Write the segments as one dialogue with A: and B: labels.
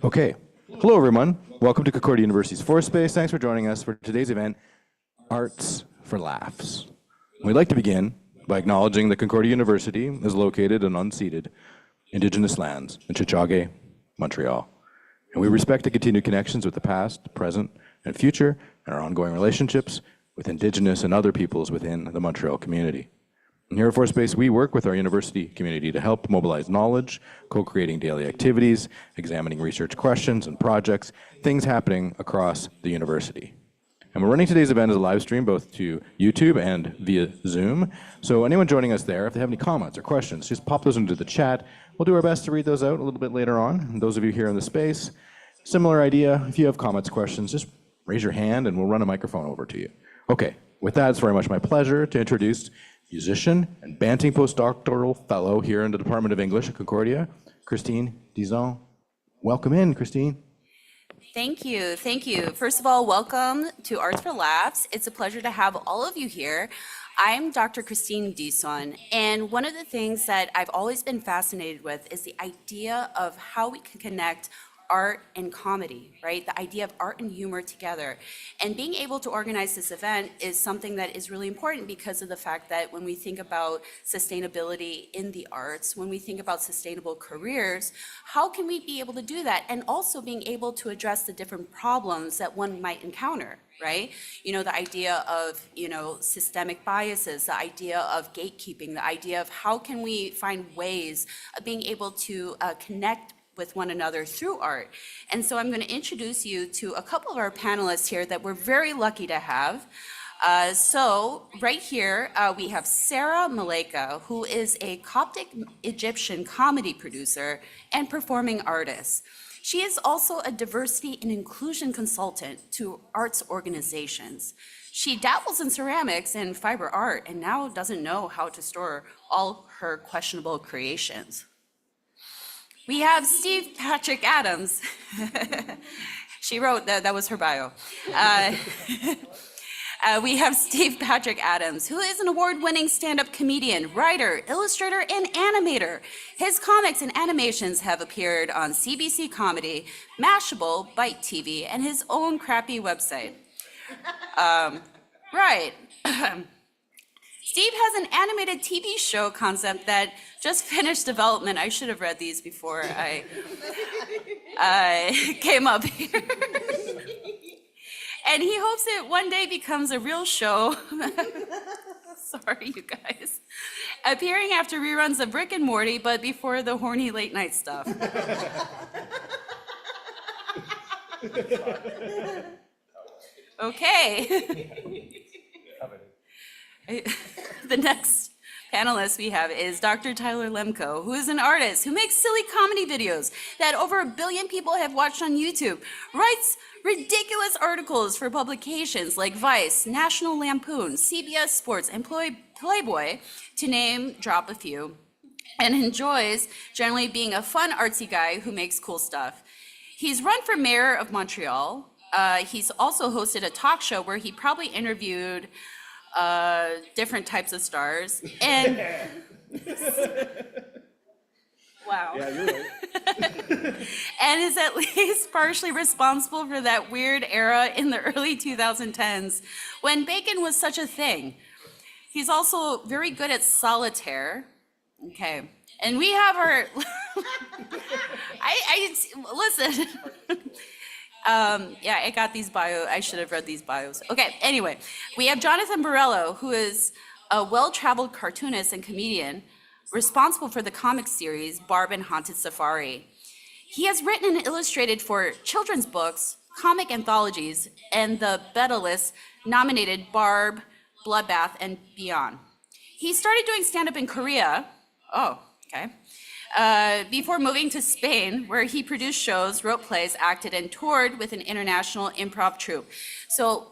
A: Okay. Hello, everyone. Welcome to Concordia University's Force Space. Thanks for joining us for today's event, Arts for Laughs. We'd like to begin by acknowledging that Concordia University is located on unceded Indigenous lands in Tiohtià:ke, Montreal. And we respect the continued connections with the past, present, and future, and our ongoing relationships with Indigenous and other peoples within the Montreal community. And here at Force Space, we work with our university community to help mobilize knowledge, co-creating daily activities, examining research questions and projects, things happening across the university. And we're running today's event as a live stream both to YouTube and via Zoom. So anyone joining us there, if they have any comments or questions, just pop those into the chat. We'll do our best to read those out a little bit later on. And those of you here in the space, similar idea. If you have comments, questions, just raise your hand and we'll run a microphone over to you. Okay, with that, it's very much my pleasure to introduce musician and Banting postdoctoral fellow here in the Department of English at Concordia, Kristine Dizon. Welcome in, Kristine.
B: Thank you. Thank you. First of all, welcome to Arts for Laughs. It's a pleasure to have all of you here. I'm Dr. Kristine Dizon, and one of the things that I've always been fascinated with is the idea of how we can connect art and comedy, right? The idea of art and humor together. And being able to organize this event is something that is really important because of the fact that when we think about sustainability in the arts, when we think about sustainable careers, how can we be able to do that? And also being able to address the different problems that one might encounter, right? You know, the idea of, systemic biases, the idea of gatekeeping, the idea of how can we find ways of being able to connect with one another through art. And so I'm going to introduce you to a couple of our panelists here that we're very lucky to have. So right here, we have Sarah Maleka, who is a Coptic Egyptian comedy producer and performing artist. She is also a diversity and inclusion consultant to arts organizations. She dabbles in ceramics and fiber art and now doesn't know how to store all her questionable creations. We have Steve Patrick Adams. She wrote that was her bio. We have Steve Patrick Adams, who is an award-winning stand-up comedian, writer, illustrator, and animator. His comics and animations have appeared on CBC Comedy, Mashable, Byte TV, and his own crappy website. Right. Steve has an animated TV show concept that just finished development. I should have read these before I came up here. And he hopes it one day becomes a real show. Sorry, you guys. Appearing after reruns of Rick and Morty, but before the horny late night stuff. Okay. The next panelist we have is Dr. Tyler Lemko, who is an artist who makes silly comedy videos that over 1 billion people have watched on YouTube, writes ridiculous articles for publications like Vice, National Lampoon, CBS Sports, and Playboy, to drop a few, and enjoys generally being a fun, artsy guy who makes cool stuff. He's run for mayor of Montreal. He's also hosted a talk show where he probably interviewed different types of stars, and wow.
A: Yeah, you're right.
B: And is at least partially responsible for that weird era in the early 2010s when bacon was such a thing. He's also very good at solitaire. Okay, and we have our listen. Yeah, I got these I should have read these bios. Okay, anyway, we have Jonathan Borello, who is a well-traveled cartoonist and comedian responsible for the comic series Barb and Haunted Safari. He has written and illustrated for children's books, comic anthologies, and the Betalist nominated Barb, Bloodbath, and Beyond. He started doing stand-up in Korea. Oh, okay. Before moving to Spain, where he produced shows, wrote plays, acted, and toured with an international improv troupe. So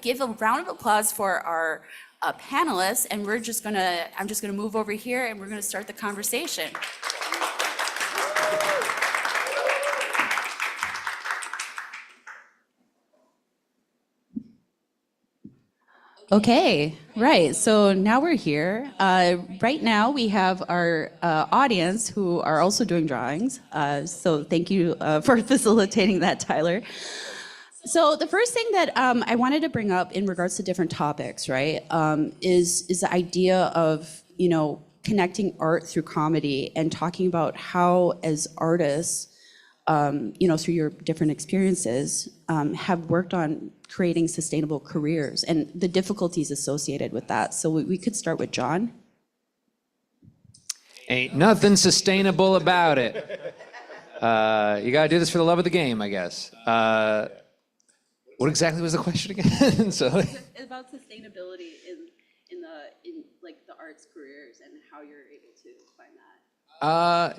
B: give a round of applause for our panelists, and I'm just gonna move over here, and we're gonna start the conversation. Okay, right. So now we're here. Right now we have our audience who are also doing drawings. So thank you for facilitating that, Tyler. So the first thing that I wanted to bring up in regards to different topics, right, is the idea of, connecting art through comedy and talking about how, as artists, through your different experiences, have worked on creating sustainable careers and the difficulties associated with that. So we could start with John.
C: Ain't nothing sustainable about it. You gotta do this for the love of the game, I guess. What exactly was the question again? So
B: About sustainability in like the arts careers and how you're able to find that.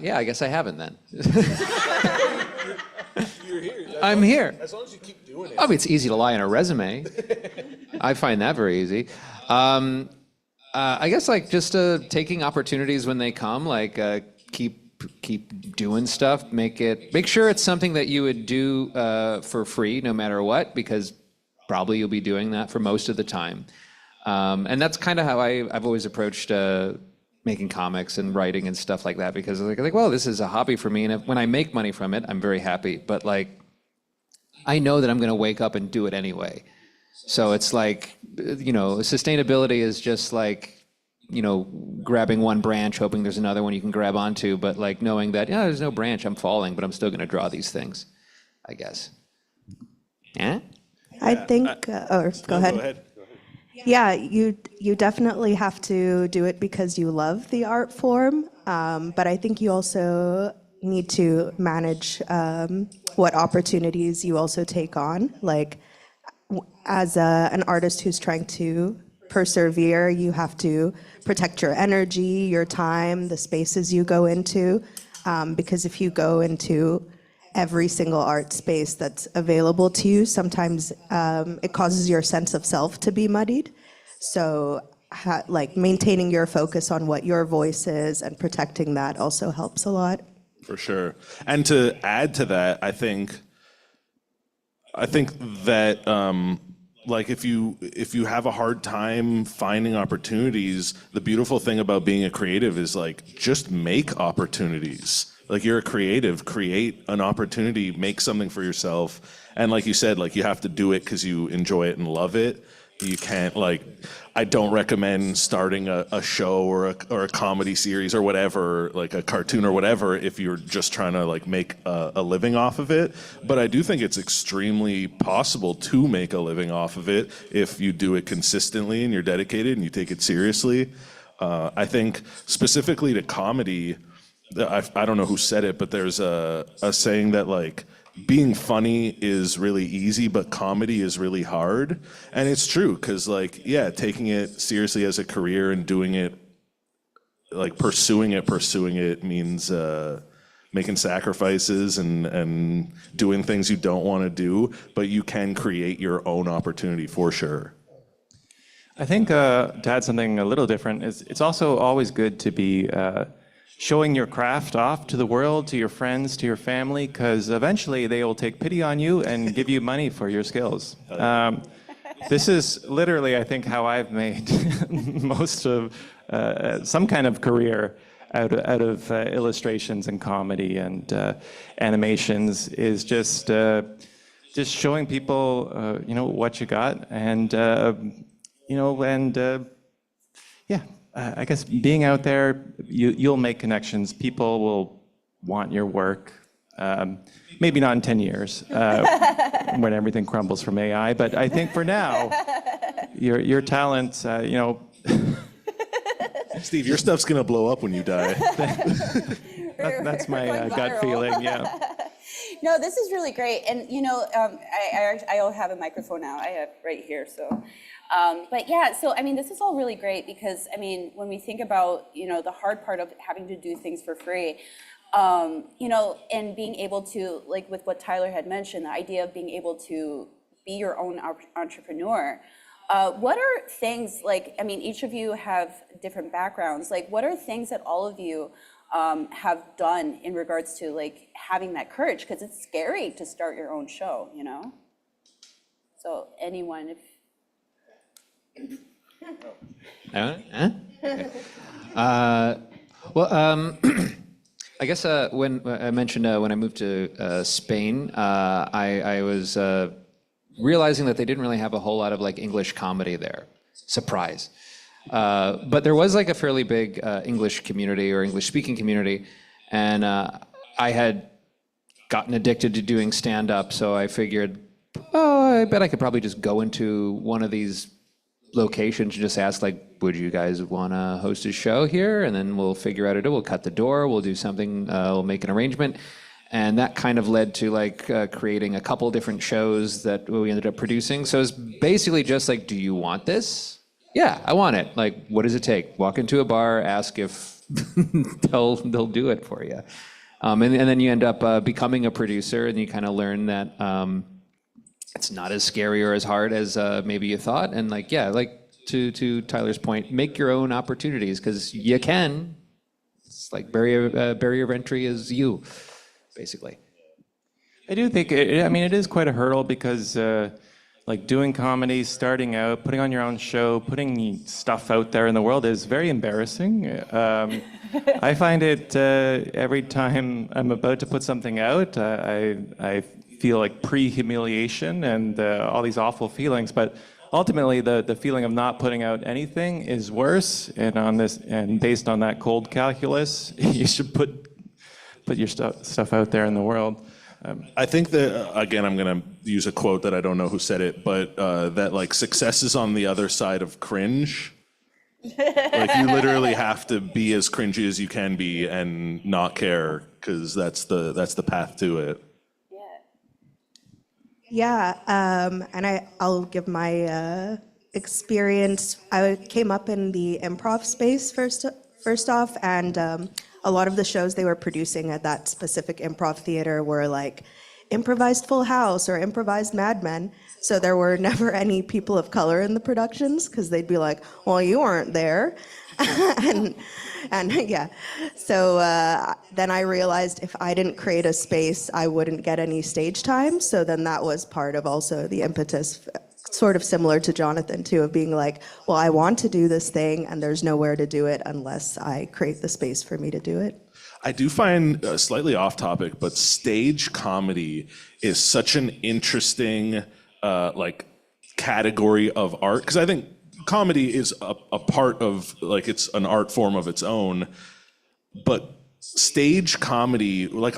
C: yeah, I guess I haven't then.
D: You're here.
C: I'm here.
D: As long as you keep doing it.
C: I mean, it's easy to lie in a resume. I find that very easy. I guess like just taking opportunities when they come, like keep doing stuff. Make sure it's something that you would do for free, no matter what, because probably you'll be doing that for most of the time. And that's kind of how I've always approached making comics and writing and stuff like that, because like, well, this is a hobby for me, and when I make money from it, I'm very happy. But like, I know that I'm going to wake up and do it anyway. So it's like, sustainability is just like, grabbing one branch, hoping there's another one you can grab onto, but like knowing that, there's no branch, I'm falling, but I'm still going to draw these things, I guess. Yeah?
E: I think, go ahead.
D: Go ahead.
E: Yeah, you definitely have to do it because you love the art form, but I think you also need to manage what opportunities you also take on. Like, as an artist who's trying to persevere, you have to protect your energy, your time, the spaces you go into, because if you go into every single art space that's available to you, sometimes it causes your sense of self to be muddied. So like maintaining your focus on what your voice is and protecting that also helps a lot.
D: For sure. And to add to that, I think that like if you have a hard time finding opportunities, the beautiful thing about being a creative is like just make opportunities. Like you're a creative, create an opportunity, make something for yourself. And like you said, like you have to do it because you enjoy it and love it. You can't I don't recommend starting a show or a comedy series or whatever, like a cartoon or whatever, if you're just trying to like make a living off of it. But I do think it's extremely possible to make a living off of it if you do it consistently and you're dedicated and you take it seriously. I think specifically to comedy, I don't know who said it, but there's a saying that like being funny is really easy, but comedy is really hard. And it's true, because like, yeah, taking it seriously as a career and doing it, like pursuing it means making sacrifices and doing things you don't want to do, but you can create your own opportunity for sure.
F: I think to add something a little different, is it's also always good to be showing your craft off to the world, to your friends, to your family, because eventually they will take pity on you and give you money for your skills. This is literally, I think, how I've made most of some kind of career out of illustrations and comedy and animations, is just showing people, what you got, and yeah. I guess being out there, you'll make connections. People will want your work. Maybe not in 10 years when everything crumbles from AI, but I think for now, your talent,
D: Steve, your stuff's gonna blow up when you die.
F: that's my gut feeling, yeah.
B: No, this is really great. And, I have a microphone now. I have right here, so. But yeah, so I mean, this is all really great because I mean, when we think about the hard part of having to do things for free, and being able to, like with what Tyler had mentioned, the idea of being able to be your own entrepreneur. What are things like? I mean, each of you have different backgrounds. Like, what are things that all of you have done in regards to like having that courage? Because it's scary to start your own show, So anyone, if
C: Huh? Well, I guess when I mentioned when I moved to Spain, I was realizing that they didn't really have a whole lot of like English comedy there. Surprise. But there was like a fairly big English community or English speaking community. And I had gotten addicted to doing stand-up, so I figured, oh, I bet I could probably just go into one of these locations and just ask, like, would you guys want to host a show here? And then we'll figure out we'll cut the door, we'll do something, we'll make an arrangement. And that kind of led to like creating a couple different shows that we ended up producing. So it's basically just like, do you want this? Yeah, I want it. Like, what does it take? Walk into a bar, ask if they'll do it for you. And then you end up becoming a producer, and you kind of learn that it's not as scary or as hard as maybe you thought. And like, yeah, like to Tyler's point, make your own opportunities because you can. It's like barrier of entry is you, basically.
F: I do think, it is quite a hurdle because like doing comedy, starting out, putting on your own show, putting stuff out there in the world is very embarrassing. I find it every time I'm about to put something out, I feel like pre-humiliation and all these awful feelings. But ultimately, the feeling of not putting out anything is worse. And based on that cold calculus, you should put your stuff out there in the world.
D: I think that, again, I'm going to use a quote that I don't know who said it, but that like success is on the other side of cringe. Like you literally have to be as cringy as you can be and not care because that's the path to it.
E: Yeah, and I'll give my experience. I came up in the improv space first off, and a lot of the shows they were producing at that specific improv theater were like improvised Full House or improvised Mad Men. So there were never any people of color in the productions because they'd be like, well, you weren't there. and yeah, so then I realized if I didn't create a space, I wouldn't get any stage time. So then that was part of also the impetus, sort of similar to Jonathan too, of being like, well, I want to do this thing and there's nowhere to do it unless I create the space for me to do it.
D: I do find, slightly off topic, but stage comedy is such an interesting like category of art, because I think comedy is a part of, like, it's an art form of its own, but stage comedy, like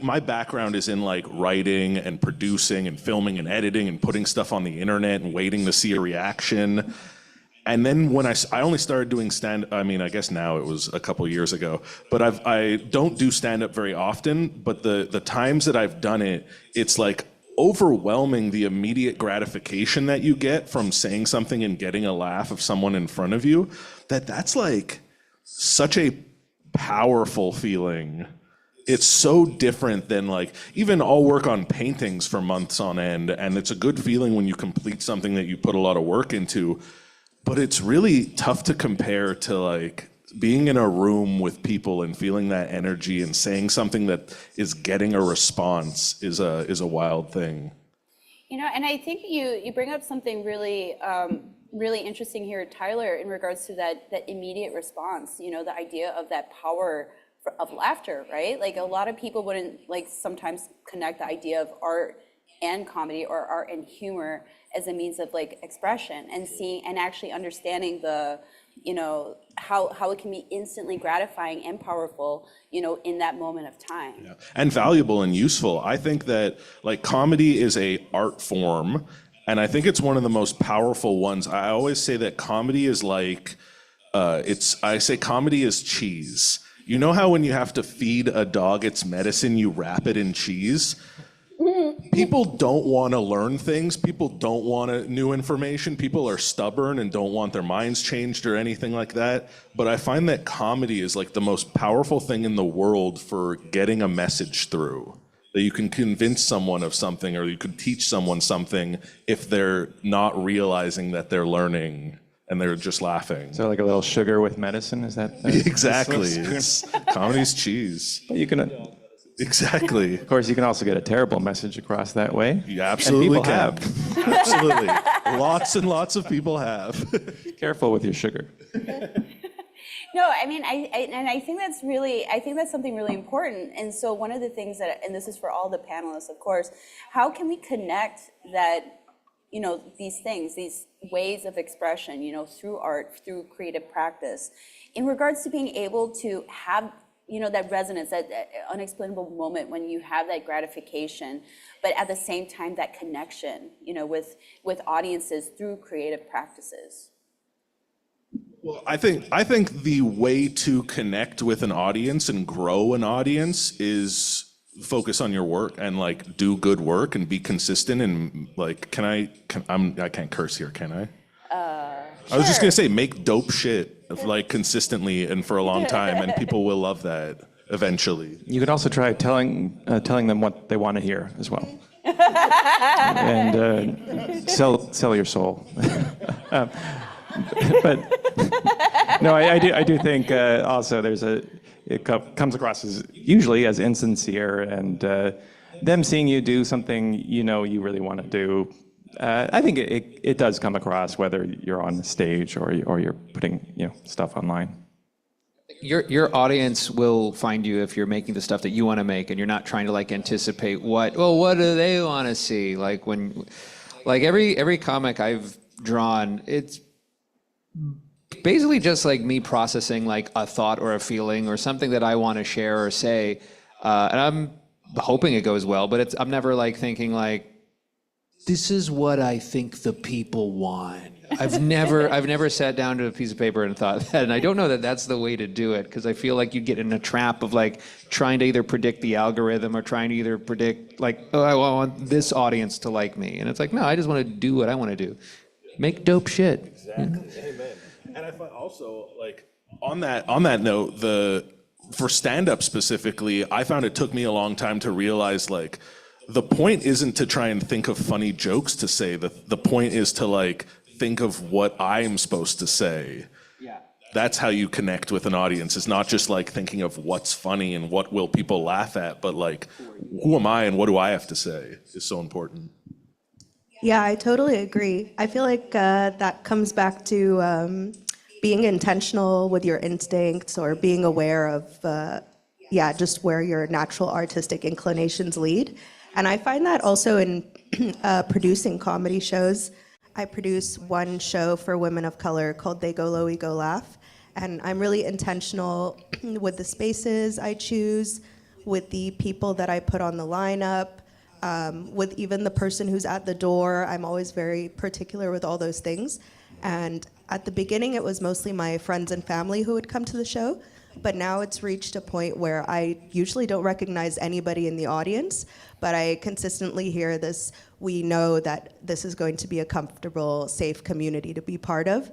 D: my background is in like writing and producing and filming and editing and putting stuff on the internet and waiting to see a reaction. And then when I only started doing I guess now it was a couple years ago, but I don't do stand-up very often, but the times that I've done it, it's like overwhelming the immediate gratification that you get from saying something and getting a laugh of someone in front of you, that's like such a powerful feeling. It's so different than, like, even I'll work on paintings for months on end, and it's a good feeling when you complete something that you put a lot of work into, but it's really tough to compare to like being in a room with people and feeling that energy and saying something that is getting a response is a wild thing.
B: You know, and I think you bring up something really really interesting here, Tyler, in regards to that immediate response. You know, the idea of that power of laughter, right? Like a lot of people wouldn't like sometimes connect the idea of art and comedy or art and humor as a means of like expression, and seeing and actually understanding the, you know, how it can be instantly gratifying and powerful, you know, in that moment of time.
D: Yeah. And valuable and useful. I think that like comedy is a art form, and I think it's one of the most powerful ones. I always say that comedy is like, I say comedy is cheese. You know how when you have to feed a dog its medicine, you wrap it in cheese? People don't want to learn things. People don't want new information. People are stubborn and don't want their minds changed or anything like that. But I find that comedy is like the most powerful thing in the world for getting a message through. That you can convince someone of something, or you can teach someone something if they're not realizing that they're learning and they're just laughing.
F: So like a little sugar with medicine, is that?
D: Exactly. Comedy's cheese.
F: You can.
D: Exactly.
F: Of course, you can also get a terrible message across that way.
D: You absolutely
F: and people
D: can.
F: have.
D: Absolutely. Lots and lots of people have.
F: Careful with your sugar.
B: No, I mean, I think that's something really important. And so one of the things that, and this is for all the panelists, of course, how can we connect that, these things, these ways of expression, through art, through creative practice, in regards to being able to have, that resonance, that unexplainable moment when you have that gratification, but at the same time, that connection, with audiences through creative practices.
D: Well, I think the way to connect with an audience and grow an audience is focus on your work and like do good work and be consistent and like I can't curse here, can I? I was just gonna say make dope shit like consistently and for a long time, and people will love that eventually.
F: You could also try telling them what they want to hear as well, and sell your soul. But no, I do think also it comes across as usually as insincere, and them seeing you do something you really want to do. I think it does come across whether you're on the stage or you're putting stuff online.
C: Your audience will find you if you're making the stuff that you want to make, and you're not trying to like anticipate what do they want to see. Like every comic I've drawn, it's basically just like me processing like a thought or a feeling or something that I want to share or say, and I'm hoping it goes well, but I'm never like thinking like, this is what I think the people want. I've never sat down to a piece of paper and thought that, and I don't know that that's the way to do it, because I feel like you get in a trap of like trying to either predict the algorithm or trying to either predict like, I want this audience to like me, and it's like, no, I just want to do what I want to do, make dope shit.
D: Exactly. Amen. And I find also like on that note, for stand-up specifically, I found it took me a long time to realize like the point isn't to try and think of funny jokes to say. The point is to like think of what I'm supposed to say. Yeah. That's how you connect with an audience. It's not just like thinking of what's funny and what will people laugh at, but like who am I and what do I have to say is so important.
E: Yeah, I totally agree. I feel like that comes back to being intentional with your instincts, or being aware of, just where your natural artistic inclinations lead. And I find that also in producing comedy shows. I produce one show for women of color called They Go Low, We Go Laugh. And I'm really intentional with the spaces I choose, with the people that I put on the lineup, with even the person who's at the door. I'm always very particular with all those things. And at the beginning, it was mostly my friends and family who would come to the show. But now it's reached a point where I usually don't recognize anybody in the audience, but I consistently hear this, we know that this is going to be a comfortable, safe community to be part of.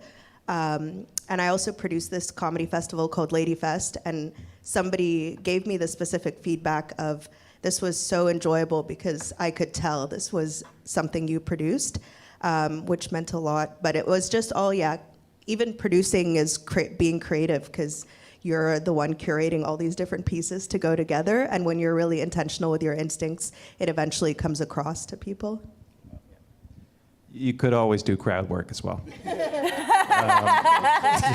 E: And I also produced this comedy festival called Lady Fest, and somebody gave me the specific feedback of, this was so enjoyable because I could tell this was something you produced, which meant a lot. But it was just all, even producing is being creative, because you're the one curating all these different pieces to go together. And when you're really intentional with your instincts, it eventually comes across to people.
F: You could always do crowd work as well.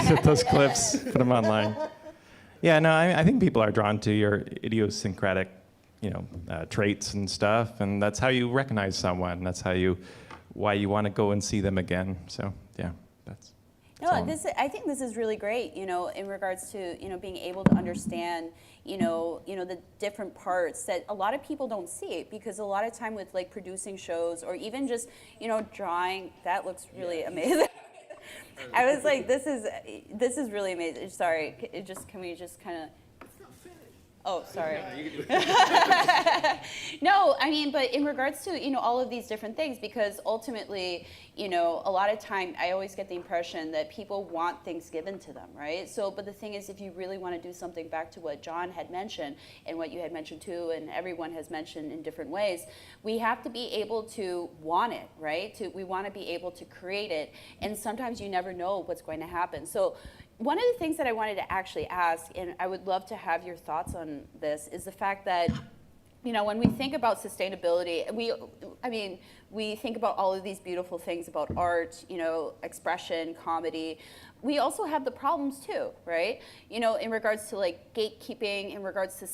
F: Get those clips, put them online. Yeah, no, I think people are drawn to your idiosyncratic, traits and stuff, and that's how you recognize someone. That's why you want to go and see them again. So yeah, that's.
B: No, I think this is really great, in regards to, being able to understand, the different parts that a lot of people don't see, because a lot of time with like producing shows or even just, drawing, that looks really amazing. I was like, this is really amazing. Sorry, can we just kind of. Oh, sorry. No, I mean, but in regards to, all of these different things, because ultimately, a lot of time I always get the impression that people want things given to them, right? So, but the thing is, if you really want to do something, back to what John had mentioned and what you had mentioned too, and everyone has mentioned in different ways, we have to be able to want it, right? We want to be able to create it. And sometimes you never know what's going to happen. So one of the things that I wanted to actually ask, and I would love to have your thoughts on this, is the fact that when we think about sustainability, we think about all of these beautiful things about art, expression, comedy. We also have the problems too, right? In regards to like gatekeeping, in regards to,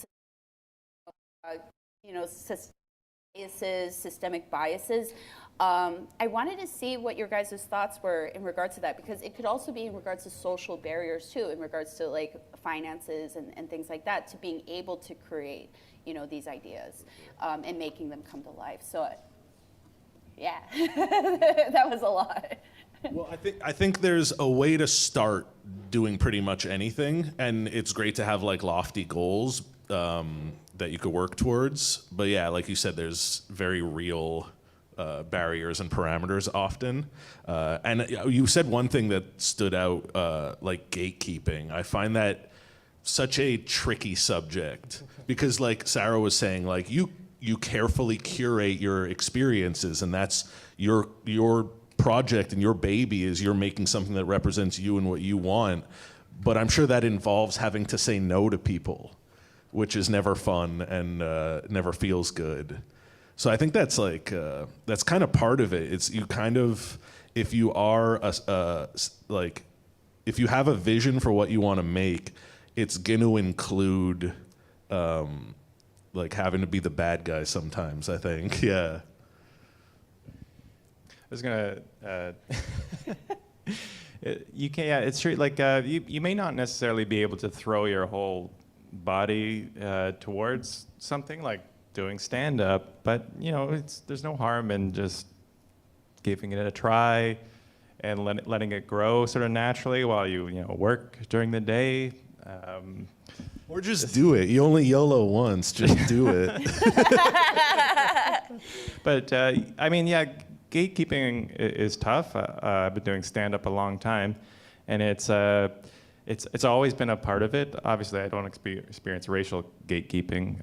B: systemic biases. I wanted to see what your guys' thoughts were in regards to that, because it could also be in regards to social barriers too, in regards to like finances and things like that, to being able to create, these ideas and making them come to life. So, yeah, that was a lot.
D: Well, I think there's a way to start doing pretty much anything, and it's great to have like lofty goals that you could work towards. But yeah, like you said, there's very real barriers and parameters often. And you said one thing that stood out, like gatekeeping. I find that such a tricky subject because, like Sarah was saying, like you carefully curate your experiences, and that's your project and your baby is you're making something that represents you and what you want. But I'm sure that involves having to say no to people, which is never fun and never feels good. So I think that's like that's kind of part of it. It's you kind of, if you are like if you have a vision for what you want to make, it's going to include like having to be the bad guy sometimes, I think. Yeah.
F: I was gonna. You can. Yeah, it's true. Like you may not necessarily be able to throw your whole body towards something like doing stand-up, but there's no harm in just giving it a try and letting it grow sort of naturally while you work during the day.
D: Or just do it. You only YOLO once. Just do it.
F: But yeah, gatekeeping is tough. I've been doing stand-up a long time, and it's always been a part of it. Obviously, I don't experience racial gatekeeping.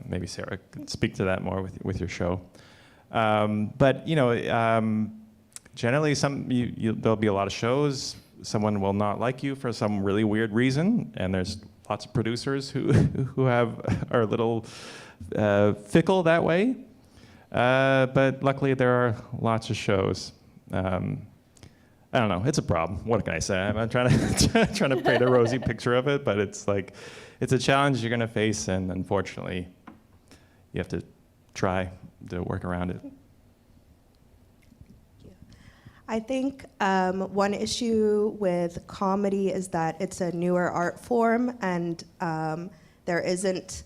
F: Maybe Sarah could speak to that more with your show. But generally, there'll be a lot of shows. Someone will not like you for some really weird reason, and there's lots of producers who are a little fickle that way. But luckily, there are lots of shows. I don't know. It's a problem. What can I say? I'm trying to paint a rosy picture of it, but it's a challenge you're going to face, and unfortunately, you have to try to work around it.
E: I think one issue with comedy is that it's a newer art form, and there isn't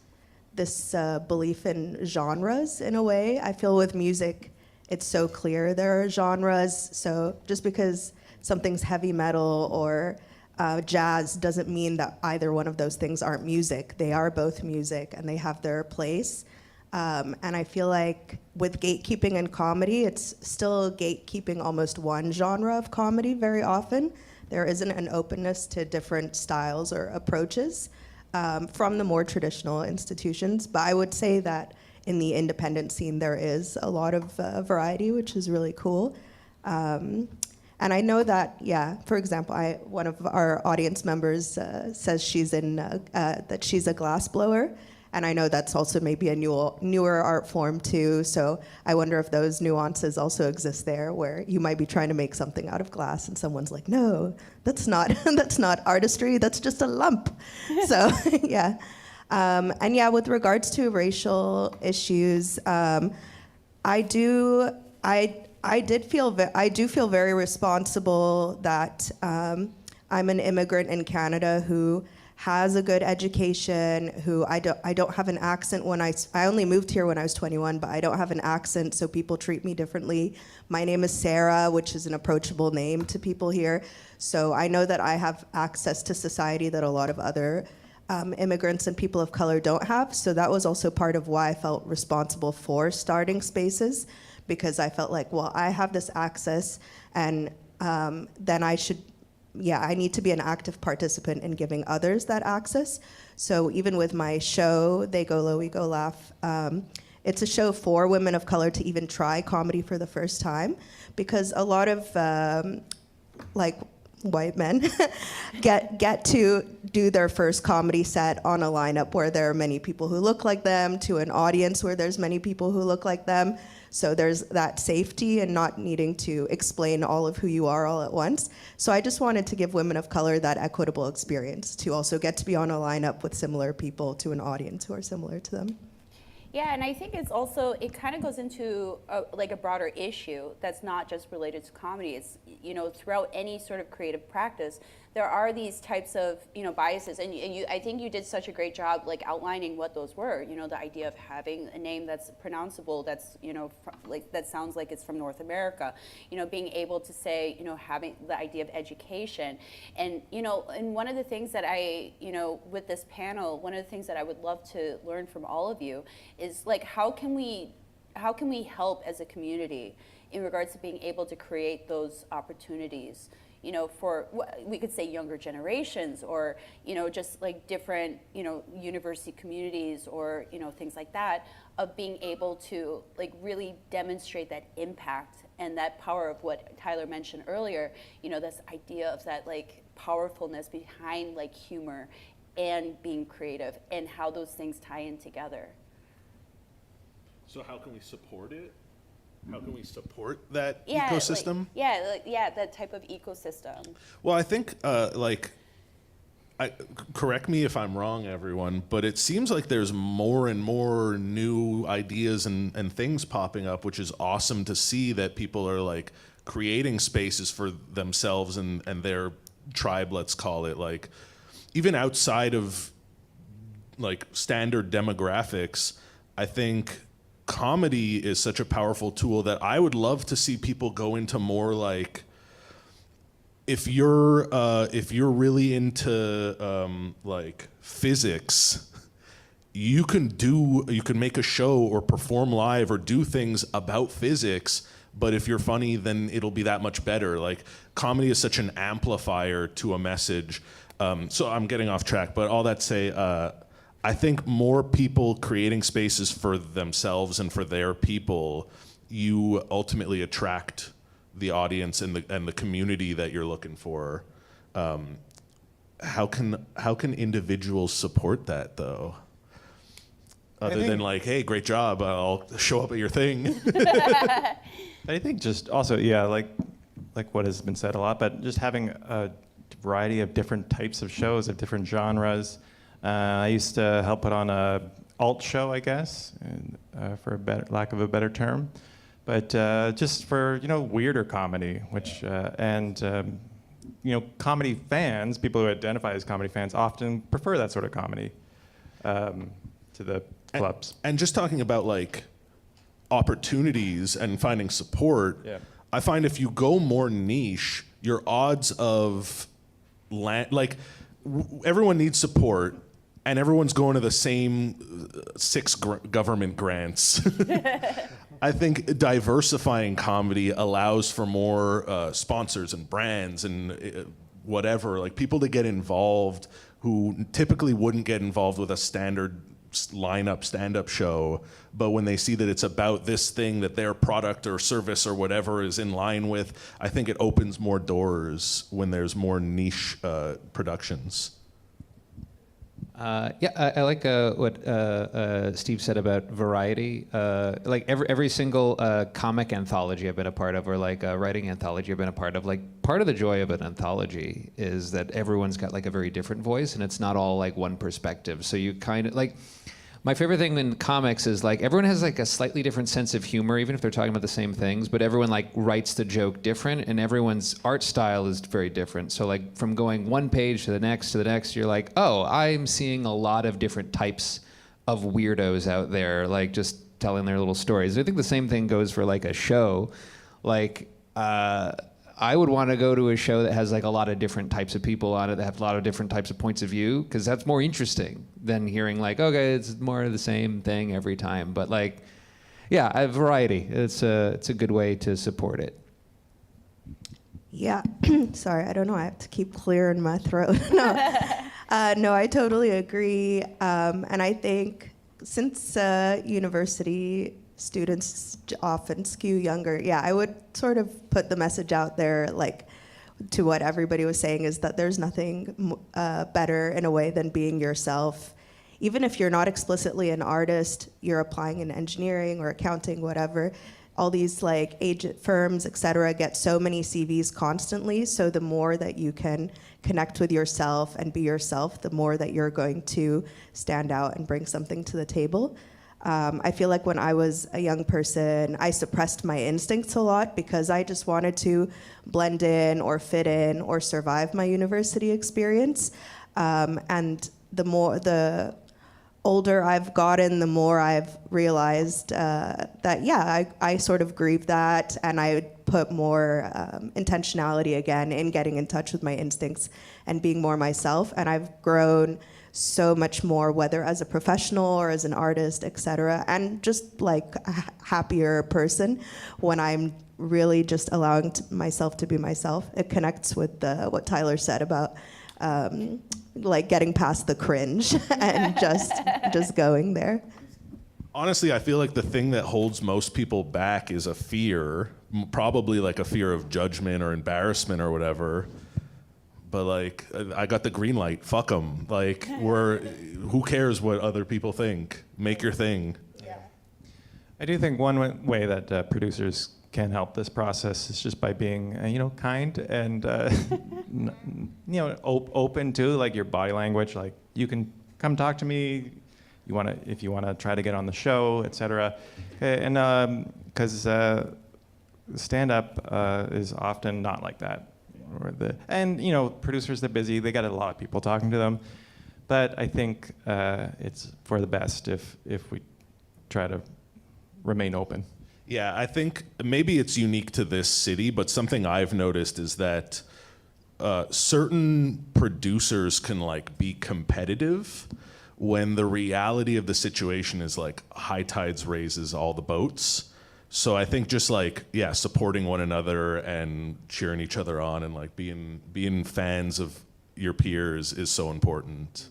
E: this belief in genres in a way. I feel with music, it's so clear there are genres. So just because something's heavy metal or jazz doesn't mean that either one of those things aren't music. They are both music, and they have their place. And I feel like with gatekeeping and comedy, it's still gatekeeping almost one genre of comedy very often. There isn't an openness to different styles or approaches from the more traditional institutions. But I would say that in the independent scene, there is a lot of variety, which is really cool. And I know that, for example, one of our audience members says that she's a glassblower. And I know that's also maybe a newer art form too. So I wonder if those nuances also exist there, where you might be trying to make something out of glass, and someone's like, "No, that's not artistry. That's just a lump." So yeah, and yeah, with regards to racial issues, I do feel very responsible that I'm an immigrant in Canada who has a good education, who I don't have an accent when I only moved here when I was 21, but I don't have an accent, so people treat me differently. My name is Sarah, which is an approachable name to people here. So I know that I have access to society that a lot of other immigrants and people of color don't have. So that was also part of why I felt responsible for starting spaces, because I felt like, well, I have this access, and then I need to be an active participant in giving others that access. So even with my show, They Go Low, We Go Laugh, it's a show for women of color to even try comedy for the first time, because a lot of white men get to do their first comedy set on a lineup where there are many people who look like them, to an audience where there's many people who look like them. So there's that safety and not needing to explain all of who you are all at once. So I just wanted to give women of color that equitable experience to also get to be on a lineup with similar people to an audience who are similar to them.
B: Yeah, and I think it's also, it kind of goes into like a broader issue that's not just related to comedy. It's, you know, throughout any sort of creative practice, there are these types of, you know, biases. And you, I think you did such a great job like outlining what those were. You know, the idea of having a name that's pronounceable, that's, you know, like that sounds like it's from North America. You know, being able to say, you know, having the idea of education. And, you know, and one of the things that I, you know, with this panel, one of the things that I would love to learn from all of you is like, how can we help as a community in regards to being able to create those opportunities, you know, for, we could say younger generations, or, you know, just like different, you know, university communities, or, you know, things like that, of being able to like really demonstrate that impact and that power of what Tyler mentioned earlier, you know, this idea of that like powerfulness behind like humor and being creative, and how those things tie in together.
D: So how can we support it? How can we support that
B: Yeah,
D: ecosystem?
B: That type of ecosystem.
D: Well, I think, correct me if I'm wrong, everyone, but it seems like there's more and more new ideas and things popping up, which is awesome to see, that people are like creating spaces for themselves and their tribe, let's call it, like even outside of like standard demographics. I think comedy is such a powerful tool that I would love to see people go into more like, if you're really into like physics, you can make a show or perform live or do things about physics, but if you're funny, then it'll be that much better. Like, comedy is such an amplifier to a message. So I'm getting off track, but all that to say, I think more people creating spaces for themselves and for their people, you ultimately attract the audience and the community that you're looking for. How can individuals support that though? Other than like, hey, great job, I'll show up at your thing.
F: I think just also, yeah, like what has been said a lot, but just having a variety of different types of shows, of different genres. I used to help put on a alt show, I guess, for lack of a better term, but just for, you know, weirder comedy, which you know, comedy fans, people who identify as comedy fans, often prefer that sort of comedy to the clubs.
D: And just talking about like opportunities and finding support,
F: Yeah.
D: I find if you go more niche, your odds of everyone needs support, and everyone's going to the same 6 government grants. I think diversifying comedy allows for more sponsors and brands and whatever, like people to get involved who typically wouldn't get involved with a standard lineup stand-up show, but when they see that it's about this thing that their product or service or whatever is in line with, I think it opens more doors when there's more niche productions.
C: I like what Steve said about variety. Like every single comic anthology I've been a part of, or like a writing anthology I've been a part of, like part of the joy of an anthology is that everyone's got like a very different voice, and it's not all like one perspective. So you kind of like, my favorite thing in comics is like everyone has like a slightly different sense of humor, even if they're talking about the same things, but everyone like writes the joke different, and everyone's art style is very different. So like from going one page to the next, you're like, oh, I'm seeing a lot of different types of weirdos out there, like just telling their little stories. I think the same thing goes for like a show. Like, I would want to go to a show that has like a lot of different types of people on it, that have a lot of different types of points of view, because that's more interesting than hearing like, okay, it's more of the same thing every time. But like, yeah, a variety. It's a good way to support it.
E: Yeah, sorry, I don't know. I have to keep clearing my throat. No, I totally agree. And I think since university students often skew younger, yeah, I would sort of put the message out there, like to what everybody was saying, is that there's nothing better in a way than being yourself. Even if you're not explicitly an artist, you're applying in engineering or accounting, whatever. All these like agent firms, et cetera, get so many CVs constantly. So the more that you can connect with yourself and be yourself, the more that you're going to stand out and bring something to the table. I feel like when I was a young person, I suppressed my instincts a lot because I just wanted to blend in or fit in or survive my university experience. And the older I've gotten, the more I've realized that, yeah, I sort of grieve that, and I put more intentionality again in getting in touch with my instincts and being more myself. And I've grown so much more, whether as a professional or as an artist, et cetera, and just like a happier person when I'm really just allowing myself to be myself. It connects with what Tyler said about like getting past the cringe and just going there.
D: Honestly, I feel like the thing that holds most people back is a fear, probably like a fear of judgment or embarrassment or whatever. But like, I got the green light. Fuck them. Like, who cares what other people think? Make your thing.
E: Yeah.
F: I do think one way that producers can help this process is just by being, kind and, open to like your body language. Like, you can come talk to me. If you wanna try to get on the show, etc. And because stand-up is often not like that. Producers, they're busy. They got a lot of people talking to them. But I think it's for the best if we try to remain open.
D: Yeah, I think maybe it's unique to this city, but something I've noticed is that certain producers can like be competitive when the reality of the situation is like high tides raises all the boats. So I think just like, yeah, supporting one another and cheering each other on and like being fans of your peers is so important.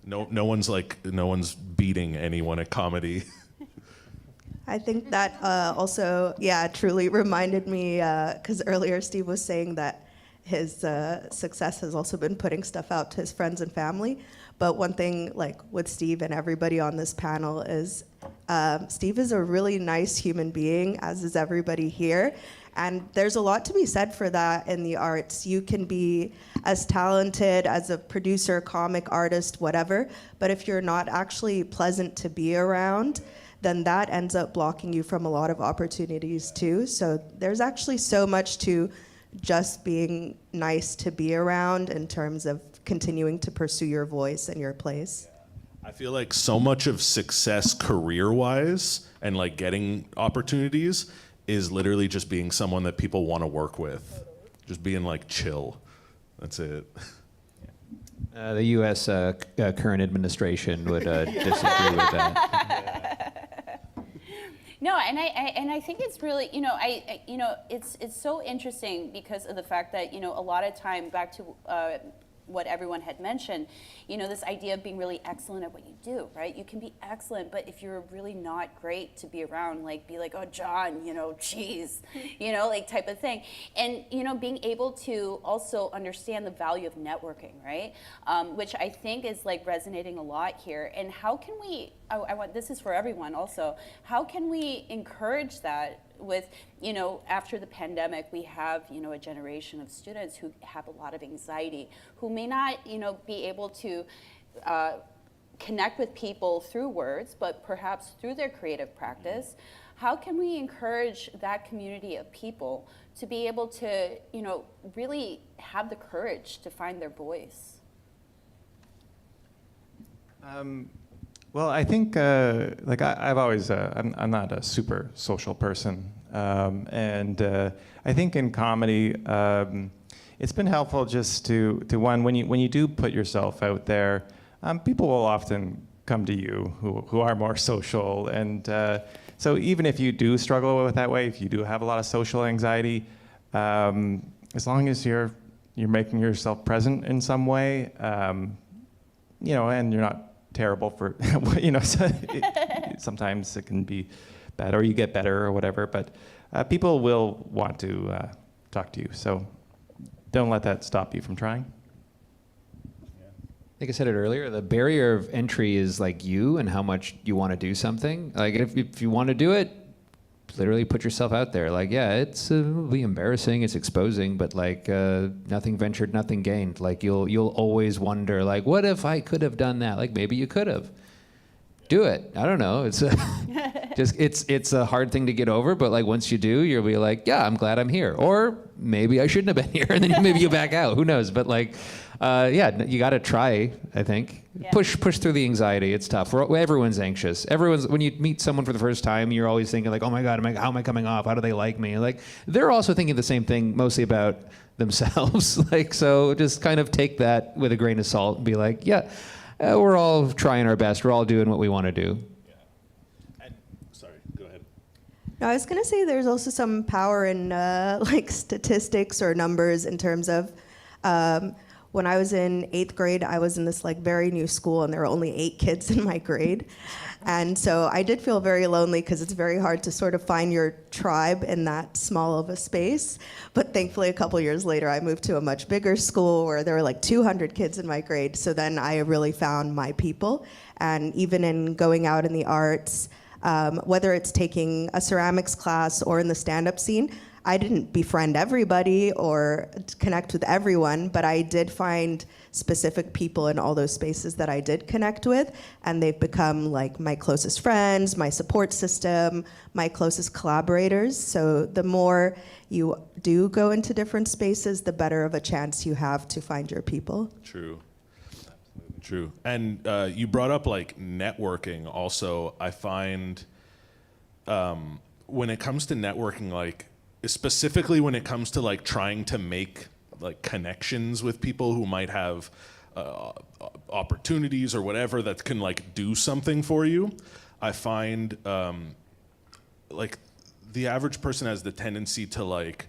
D: No one's beating anyone at comedy.
E: I think that also, truly reminded me, because earlier Steve was saying that his success has also been putting stuff out to his friends and family. But one thing, like with Steve and everybody on this panel, is Steve is a really nice human being, as is everybody here. And there's a lot to be said for that in the arts. You can be as talented as a producer, comic, artist, whatever, but if you're not actually pleasant to be around, then that ends up blocking you from a lot of opportunities too. So there's actually so much to just being nice to be around in terms of continuing to pursue your voice and your place.
D: I feel like so much of success career-wise and like getting opportunities is literally just being someone that people want to work with. Just being like chill. That's it.
C: The U.S. Current administration would disagree with that.
B: No, and I think it's really, it's so interesting because of the fact that, a lot of time, back to what everyone had mentioned, this idea of being really excellent at what you do, right? You can be excellent, but if you're really not great to be around, be like, oh, John, geez, type of thing. And, being able to also understand the value of networking, right? Which I think is resonating a lot here. And how can we, I want, this is for everyone also, how can we encourage that with, after the pandemic, we have, a generation of students who have a lot of anxiety, who may not, be able to connect with people through words, but perhaps through their creative practice. How can we encourage that community of people to be able to, really have the courage to find their voice?
F: Well, I think I've always I'm not a super social person, and I think in comedy it's been helpful just to one, when you do put yourself out there, people will often come to you who are more social, and so even if you do struggle with that way, if you do have a lot of social anxiety, as long as you're making yourself present in some way, and you're not terrible for, sometimes it can be bad, or you get better or whatever, but people will want to talk to you. So don't let that stop you from trying.
C: I think I said it earlier, the barrier of entry is like you and how much you want to do something. Like if you want to do it, literally put yourself out there. Like, yeah, it'll be embarrassing, it's exposing, but like nothing ventured, nothing gained. Like you'll always wonder, like, what if I could have done that? Like maybe you could have. Do it. I don't know. It's it's a hard thing to get over, but like once you do, you'll be like, yeah, I'm glad I'm here. Or maybe I shouldn't have been here, and then maybe you back out. Who knows? But like, yeah, you got to try. I think push through the anxiety. It's tough. Everyone's anxious. When you meet someone for the first time, you're always thinking like, oh my God, how am I coming off? How do they like me? Like they're also thinking the same thing, mostly about themselves. Like so, just kind of take that with a grain of salt and be like, yeah. We're all trying our best. We're all doing what we want to do.
D: Yeah. And, sorry, go ahead.
E: No, I was going to say there's also some power in like statistics or numbers in terms of when I was in 8th grade, I was in this like very new school and there were only 8 kids in my grade. And so I did feel very lonely because it's very hard to sort of find your tribe in that small of a space. But thankfully, a couple years later, I moved to a much bigger school where there were like 200 kids in my grade. So then I really found my people. And even in going out in the arts, whether it's taking a ceramics class or in the stand-up scene, I didn't befriend everybody or connect with everyone, but I did find specific people in all those spaces that I did connect with, and they've become like my closest friends, my support system, my closest collaborators. So the more you do go into different spaces, the better of a chance you have to find your people.
D: True. True. And you brought up like networking also. I find when it comes to networking, like specifically when it comes to like trying to make like connections with people who might have opportunities or whatever that can like do something for you, I find like the average person has the tendency to like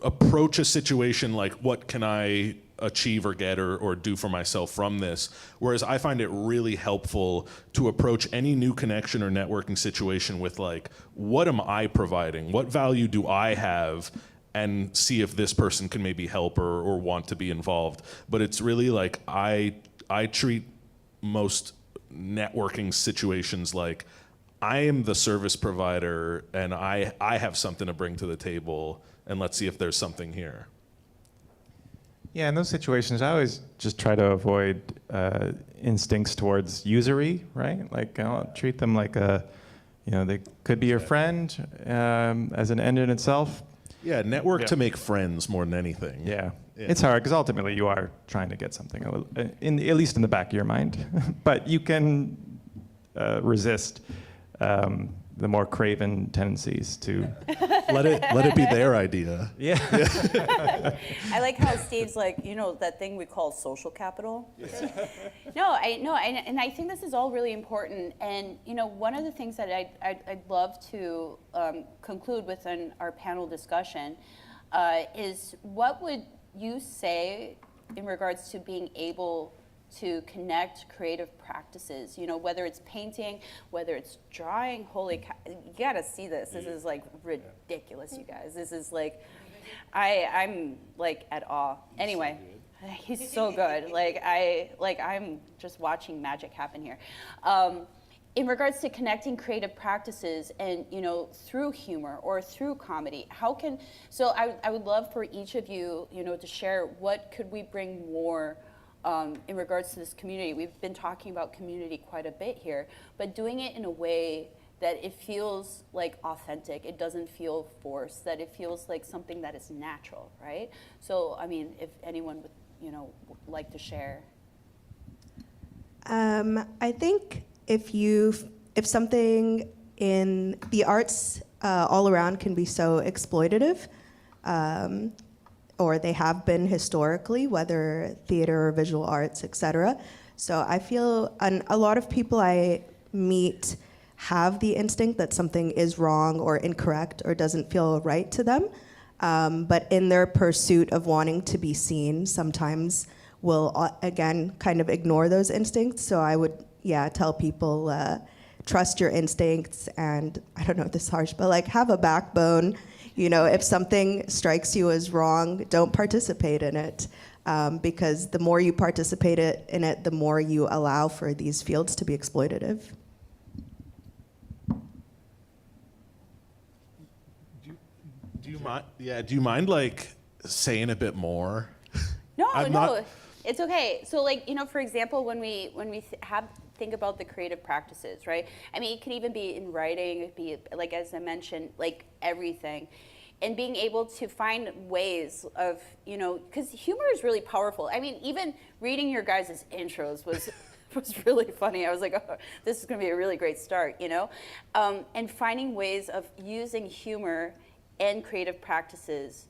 D: approach a situation like, what can I achieve or get or do for myself from this? Whereas I find it really helpful to approach any new connection or networking situation with like, what am I providing? What value do I have? And see if this person can maybe help or want to be involved. But it's really like, I treat most networking situations like, I am the service provider and I have something to bring to the table, and let's see if there's something here.
F: Yeah, in those situations, I always just try to avoid instincts towards usury, right? Like, I'll treat them like they could be your friend as an end in itself.
D: Yeah, network to make friends more than anything.
F: Yeah. It's hard because ultimately you are trying to get something, at least in the back of your mind. But you can resist the more craven tendencies to
D: let it be their idea.
F: Yeah.
B: I like how Steve's like, that thing we call social capital. And I think this is all really important. And one of the things that I'd love to conclude within our panel discussion is, what would you say in regards to being able to connect creative practices, whether it's painting, whether it's drawing. Holy cow, you gotta see this. This is like ridiculous, you guys. This is like, I'm like at awe. Anyway, he's so good. I'm just watching magic happen here. In regards to connecting creative practices and, through humor or through comedy, so I would love for each of you, to share what could we bring more in regards to this community. We've been talking about community quite a bit here, but doing it in a way that it feels like authentic, it doesn't feel forced, that it feels like something that is natural, right? So, if anyone would, like to share.
E: I think if something in the arts all around can be so exploitative, or they have been historically, whether theater or visual arts, etc. So I feel a lot of people I meet have the instinct that something is wrong or incorrect or doesn't feel right to them, but in their pursuit of wanting to be seen, sometimes will, again, kind of ignore those instincts. So I would, tell people, trust your instincts, and I don't know if this is harsh, but like have a backbone. If something strikes you as wrong, don't participate in it. Because the more you participate in it, the more you allow for these fields to be exploitative.
D: Do you mind? Yeah. Do you mind like saying a bit more?
B: No,
D: I'm
B: no,
D: not-
B: it's okay. So like, for example, when we think about the creative practices, right? I mean, it can even be in writing, it could be like, as I mentioned, like everything. And being able to find ways of, because humor is really powerful. I mean, even reading your guys' intros was really funny. I was like, oh, this is going to be a really great start, and finding ways of using humor and creative practices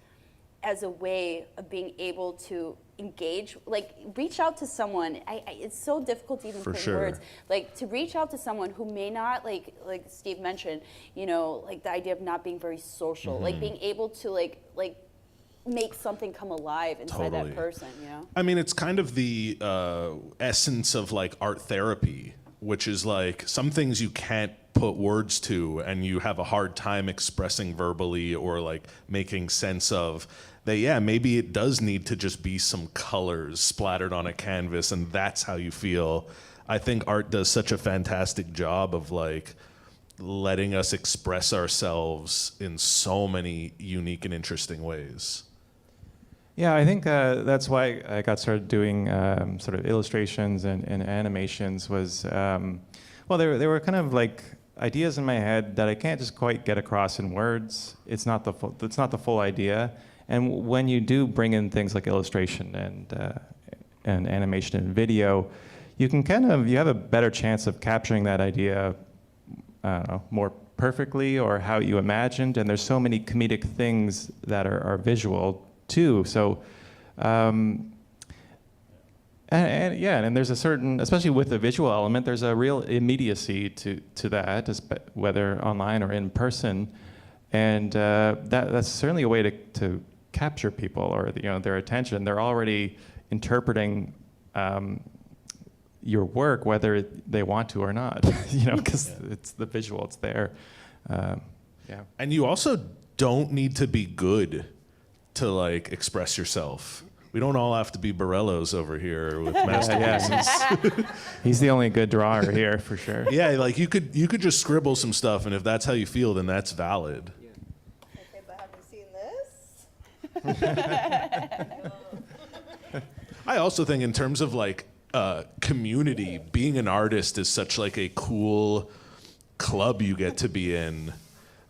B: as a way of being able to engage, like reach out to someone. It's so difficult to even
D: For
B: put in
D: sure.
B: words. Like to reach out to someone who may not, like Steve mentioned, like the idea of not being very social, like being able to like make something come alive inside
D: Totally.
B: that person,
D: I mean, it's kind of the essence of like art therapy, which is like some things you can't put words to and you have a hard time expressing verbally or like making sense of. That, yeah, maybe it does need to just be some colors splattered on a canvas and that's how you feel. I think art does such a fantastic job of like letting us express ourselves in so many unique and interesting ways.
F: Yeah, I think that's why I got started doing sort of illustrations and animations was, well, they were kind of like ideas in my head that I can't just quite get across in words. It's not the full idea. And when you do bring in things like illustration and animation and video, you can you have a better chance of capturing that idea, I don't know, more perfectly or how you imagined. And there's so many comedic things that are visual too. So, and there's a certain, especially with the visual element, there's a real immediacy to that, whether online or in person. And that's certainly a way to capture people or their attention. They're already interpreting your work whether they want to or not, because it's the visual, it's there. Yeah.
D: And you also don't need to be good to like express yourself. We don't all have to be Borellos over here with masterpieces.
F: He's the only good drawer here for sure.
D: Yeah, like you could just scribble some stuff, and if that's how you feel, then that's valid.
E: Okay, but have you seen this?
D: I also think in terms of like community, being an artist is such like a cool club you get to be in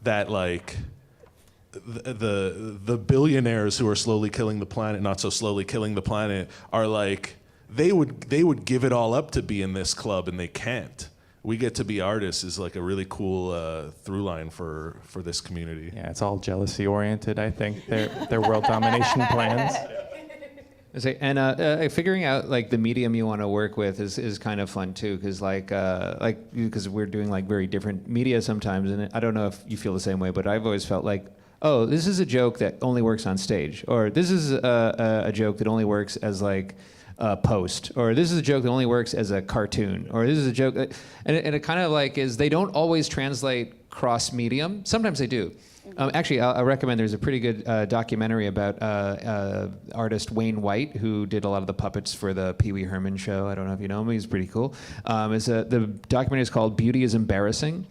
D: that like the billionaires who are slowly killing the planet, not so slowly killing the planet, are like they would give it all up to be in this club and they can't. We get to be artists is like a really cool through line for this community.
F: Yeah, it's all jealousy oriented, I think, their world domination plans.
C: And figuring out like the medium you want to work with is kind of fun too, because because we're doing like very different media sometimes, and I don't know if you feel the same way, but I've always felt like, oh, this is a joke that only works on stage, or this is a joke that only works as like a post, or this is a joke that only works as a cartoon, or this is a joke, and it kind of like is they don't always translate cross medium. Sometimes they do. Actually, I recommend there's a pretty good documentary about artist Wayne White, who did a lot of the puppets for the Pee Wee Herman show. I don't know if you know him. He's pretty cool. The documentary is called Beauty is Embarrassing.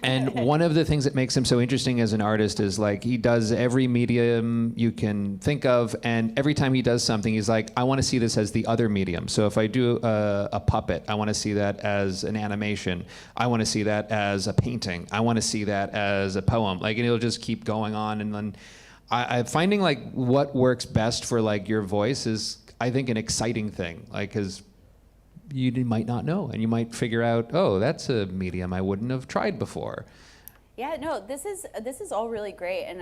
C: And one of the things that makes him so interesting as an artist is like he does every medium you can think of, and every time he does something, he's like, I want to see this as the other medium. So if I do a puppet, I want to see that as an animation. I want to see that as a painting. I want to see that as a poem. Like, and it'll just keep going on. And then I'm finding like what works best for like your voice is, I think, an exciting thing. Like, because you might not know, and you might figure out, oh, that's a medium I wouldn't have tried before.
B: Yeah, no, this is all really great, and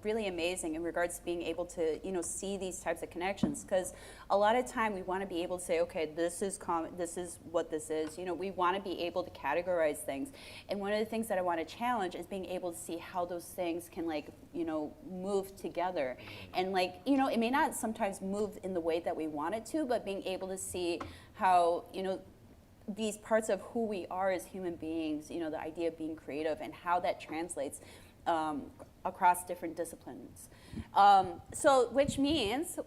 B: really amazing in regards to being able to, see these types of connections. Because a lot of time we want to be able to say, okay, this is what this is. We want to be able to categorize things, and one of the things that I want to challenge is being able to see how those things can move together, and it may not sometimes move in the way that we want it to, but being able to see how these parts of who we are as human beings, the idea of being creative and how that translates across different disciplines. Which means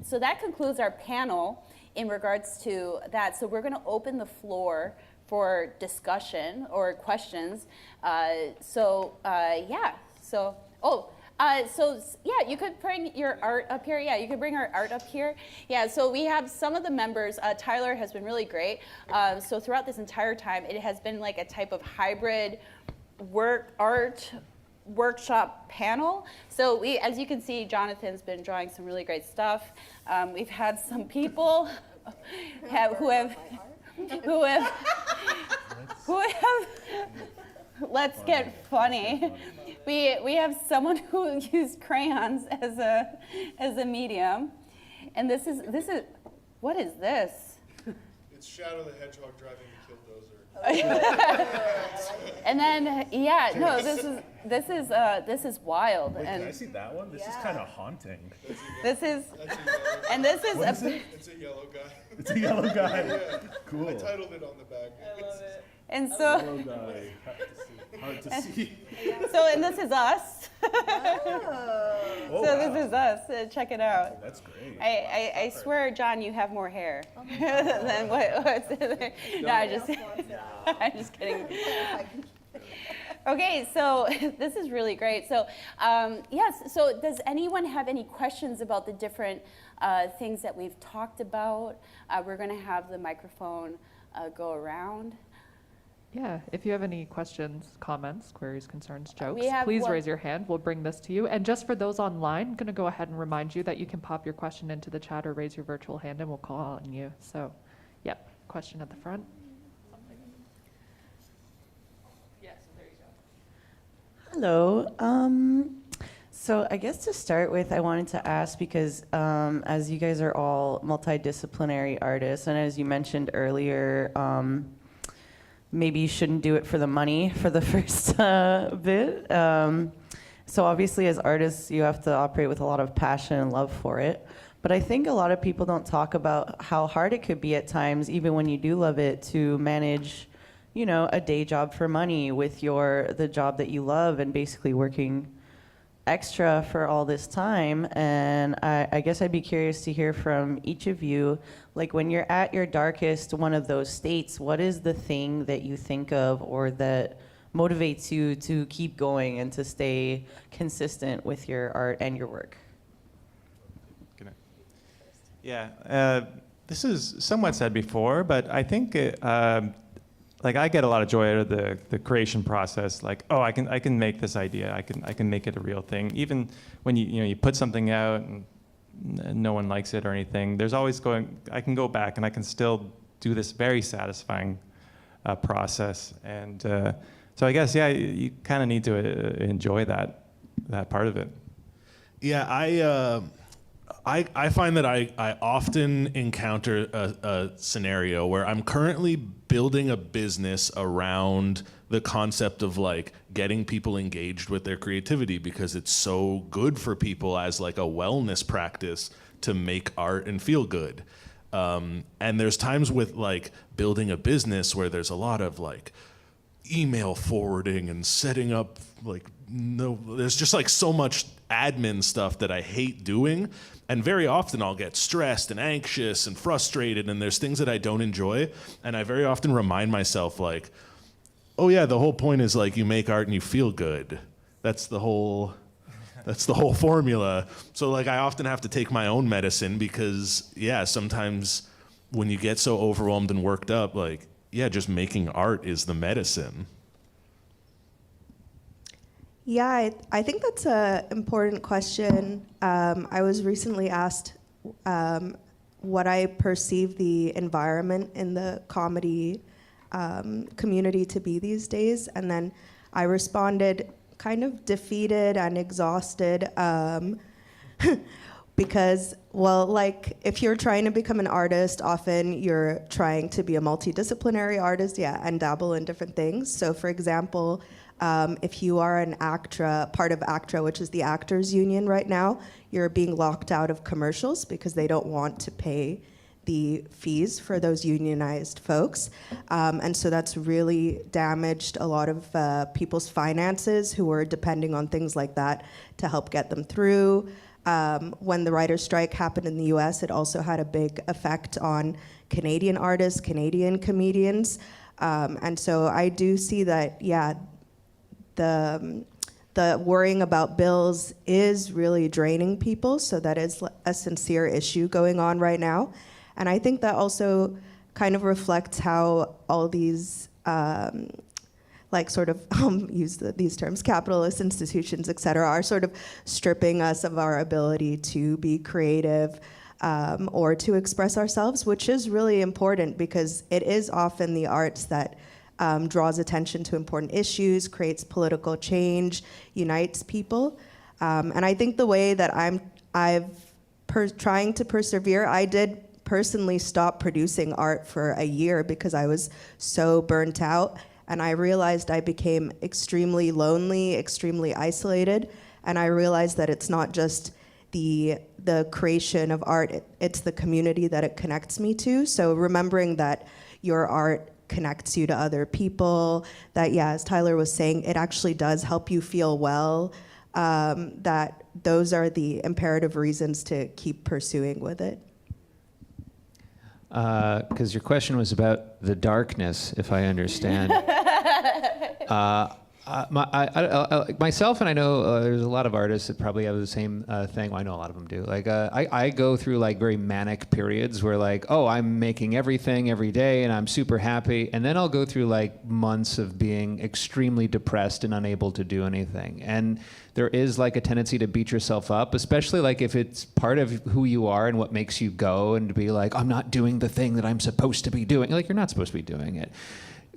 B: so that concludes our panel in regards to that. So we're going to open the floor for discussion or questions. You could bring your art up here. Yeah, you could bring our art up here. Yeah, so we have some of the members. Tyler has been really great. So throughout this entire time, it has been like a type of hybrid art workshop panel. So as you can see, Jonathan's been drawing some really great stuff. We've had some people who have let's get funny. We have someone who used crayons as a medium, and this is what is this?
G: It's Shadow the Hedgehog driving a killdozer.
B: And then this is wild.
H: Wait,
B: and
H: can I see that one? This is kind of haunting.
B: this is
G: It's a yellow guy.
H: It's a yellow guy.
G: Yeah.
H: Cool.
G: I titled it on the bag. I love it.
B: and so
H: Yellow guy. Hard to see.
B: and this is us.
H: Oh,
B: So
H: wow.
B: this is us. Check it out.
H: That's great.
B: I swear, John, you have more hair than what's there. No, I'm just kidding. Okay, so this is really great. So yes, so does anyone have any questions about the different things that we've talked about? We're going to have the microphone go around.
I: Yeah, if you have any questions, comments, queries, concerns, jokes,
B: We have
I: please
B: one-
I: raise your hand. We'll bring this to you. And just for those online, I'm going to go ahead and remind you that you can pop your question into the chat or raise your virtual hand and we'll call on you. So, yep, question at the front.
J: Hello. So I guess to start with, I wanted to ask because as you guys are all multidisciplinary artists, and as you mentioned earlier, maybe you shouldn't do it for the money for the first bit. So obviously as artists, you have to operate with a lot of passion and love for it. But I think a lot of people don't talk about how hard it could be at times, even when you do love it, to manage, a day job for money with the job that you love and basically working extra for all this time. And I guess I'd be curious to hear from each of you, like when you're at your darkest, one of those states, what is the thing that you think of or that motivates you to keep going and to stay consistent with your art and your work?
F: Yeah, this is somewhat said before, but I think like I get a lot of joy out of the creation process. Like, oh, I can make this idea. I can make it a real thing. Even when you put something out and no one likes it or anything, there's always I can go back and I can still do this very satisfying process. And so I guess, yeah, you kind of need to enjoy that part of it.
D: Yeah, I find that I often encounter a scenario where I'm currently building a business around the concept of like getting people engaged with their creativity because it's so good for people as like a wellness practice to make art and feel good. And there's times with like building a business where there's a lot of like email forwarding and setting up there's just like so much admin stuff that I hate doing. And very often I'll get stressed and anxious and frustrated and there's things that I don't enjoy. And I very often remind myself like, oh yeah, the whole point is like you make art and you feel good. That's the whole formula. So like I often have to take my own medicine because yeah, sometimes when you get so overwhelmed and worked up, like, yeah, just making art is the medicine.
E: Yeah, I think that's an important question. I was recently asked what I perceive the environment in the comedy community to be these days, and then I responded kind of defeated and exhausted because, well, like if you're trying to become an artist, often you're trying to be a multidisciplinary artist, yeah, and dabble in different things. So, for example, if you are an ACTRA, part of ACTRA, which is the actors union right now, you're being locked out of commercials because they don't want to pay the fees for those unionized folks. And so that's really damaged a lot of people's finances who were depending on things like that to help get them through. When the writer's strike happened in the US, it also had a big effect on Canadian artists, Canadian comedians. And so I do see that, yeah, the worrying about bills is really draining people, so that is a sincere issue going on right now. And I think that also kind of reflects how all these, these terms, capitalist institutions, et cetera, are sort of stripping us of our ability to be creative or to express ourselves, which is really important because it is often the arts that draws attention to important issues, creates political change, unites people. And I think the way that trying to persevere, I did personally stop producing art for a year because I was so burnt out. And I realized I became extremely lonely, extremely isolated. And I realized that it's not just the creation of art, it's the community that it connects me to. So remembering that your art connects you to other people, that, yeah, as Tyler was saying, it actually does help you feel well, that those are the imperative reasons to keep pursuing with it.
C: Because your question was about the darkness, if I understand. Myself, and I know there's a lot of artists that probably have the same thing. Well, I know a lot of them do. Like, I go through like very manic periods where like, oh, I'm making everything every day and I'm super happy. And then I'll go through like months of being extremely depressed and unable to do anything. And there is like a tendency to beat yourself up, especially like if it's part of who you are and what makes you go, and to be like, I'm not doing the thing that I'm supposed to be doing. Like, you're not supposed to be doing it.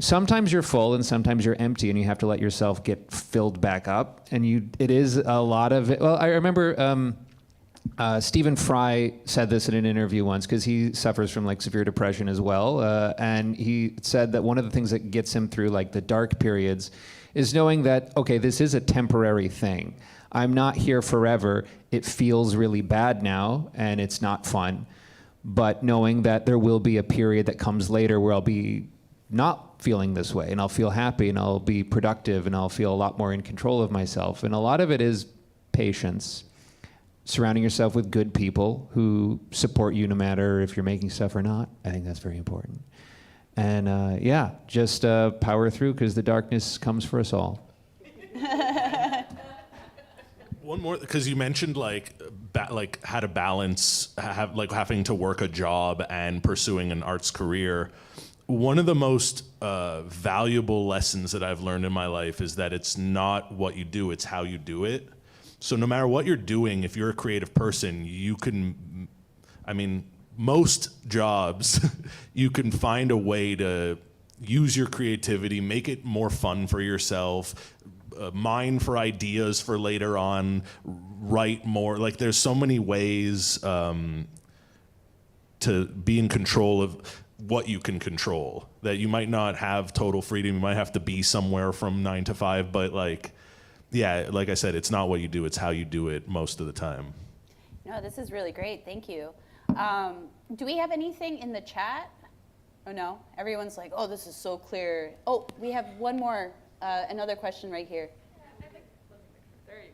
C: Sometimes you're full and sometimes you're empty, and you have to let yourself get filled back up. And it is a lot of it. Well, I remember Stephen Fry said this in an interview once, because he suffers from like severe depression as well. And he said that one of the things that gets him through like the dark periods is knowing that, okay, this is a temporary thing. I'm not here forever. It feels really bad now and it's not fun. But knowing that there will be a period that comes later where I'll be not feeling this way, and I'll feel happy, and I'll be productive, and I'll feel a lot more in control of myself. And a lot of it is patience, surrounding yourself with good people who support you no matter if you're making stuff or not. I think that's very important. And yeah, just power through, because the darkness comes for us all.
D: One more, because you mentioned like how to balance having to work a job and pursuing an arts career. One of the most valuable lessons that I've learned in my life is that it's not what you do, it's how you do it. So no matter what you're doing, if you're a creative person, you can, most jobs, you can find a way to use your creativity, make it more fun for yourself, mine for ideas for later on, write more. Like, there's so many ways to be in control of what you can control, that you might not have total freedom. You might have to be somewhere from 9 to 5, but like I said, it's not what you do, it's how you do it most of the time.
B: No, this is really great. Thank you. Do we have anything in the chat? Oh, no? Everyone's like, oh, this is so clear. Oh, we have one more, another question right here.
K: There you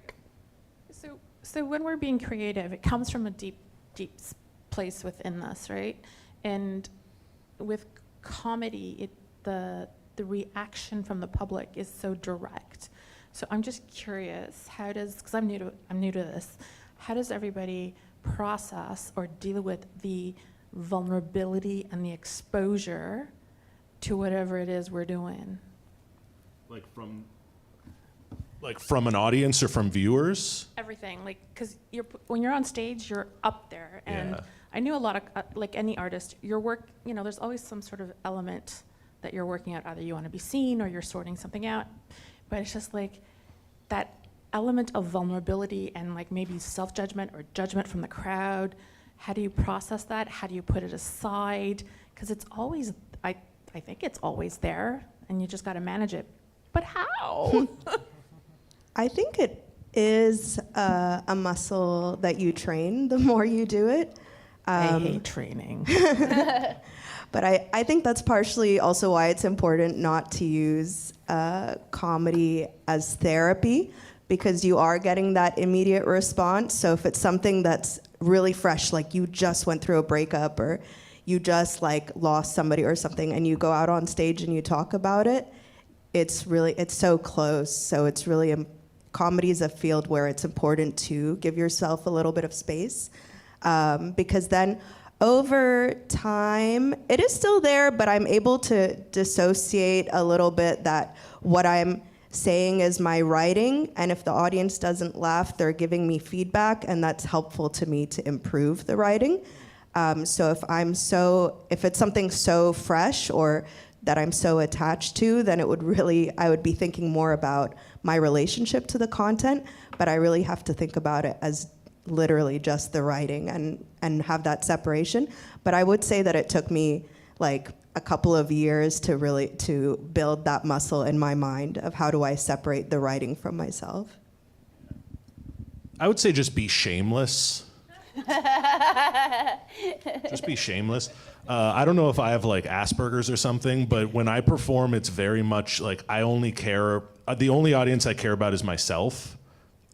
K: go. So when we're being creative, it comes from a deep place within us, right? And with comedy, the reaction from the public is so direct. So I'm just curious, because I'm new to this, how does everybody process or deal with the vulnerability and the exposure to whatever it is we're doing?
D: Like from an audience or from viewers?
K: Everything, like, because when you're on stage, you're up there, and
D: Yeah.
K: I knew a lot of, like any artist, your work, there's always some sort of element that you're working at. Either you want to be seen or you're sorting something out. But it's just like that element of vulnerability and like maybe self-judgment or judgment from the crowd. How do you process that? How do you put it aside? Because it's always, I think it's always there, and you just got to manage it. But how?
E: I think it is a muscle that you train the more you do it.
K: I hate training.
E: But I think that's partially also why it's important not to use comedy as therapy, because you are getting that immediate response. So if it's something that's really fresh, like you just went through a breakup or you just like lost somebody or something, and you go out on stage and you talk about it, it's so close. So it's really, comedy is a field where it's important to give yourself a little bit of space, because then over time, it is still there, but I'm able to dissociate a little bit that what I'm saying is my writing, and if the audience doesn't laugh, they're giving me feedback, and that's helpful to me to improve the writing. So if it's something so fresh or that I'm so attached to, then I would be thinking more about my relationship to the content, but I really have to think about it as literally just the writing and have that separation. But I would say that it took me like a couple of years to build that muscle in my mind of how do I separate the writing from myself.
D: I would say just be shameless. Just be shameless. I don't know if I have like Asperger's or something, but when I perform, it's very much like I only care, the only audience I care about is myself.